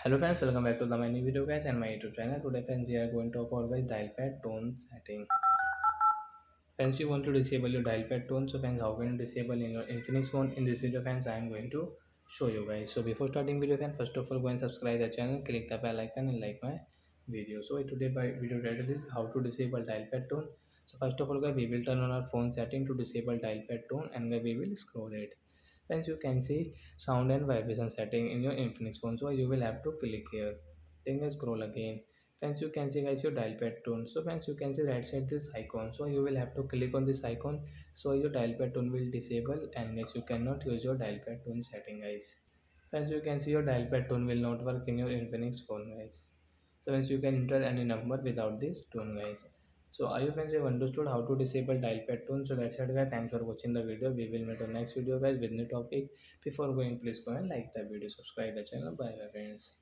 Hello friends, welcome back to the my new video guys and my YouTube channel. Today friends we are going to talk about guys dialpad tone setting. Friends, you want to disable your dialpad tone, so friends how can you disable in your Infinix phone? In this video friends I am going to show you guys. So before starting video friends, first of all go and subscribe the channel, click the bell icon and like my video. So today my video title is how to disable dialpad tone. So first of all guys we will turn on our phone setting to disable dialpad tone and then we will scroll it. Friends, you can see sound and vibration setting in your Infinix phone. So you will have to click here. Then scroll again. Friends, you can see guys your dial pad tone. So friends, you can see right side this icon. So you will have to click on this icon. So your dial pad tone will disable and yes, you cannot use your dial pad tone setting guys. Friends, you can see your dial pad tone will not work in your Infinix phone guys. So friends, you can enter any number without this tone guys. So are you friends have understood how to disable dial pad tone? So that's it guys. Thanks for watching the video. We will meet on next video guys with new topic. Before going, please go and like the video, subscribe the channel. Bye bye friends.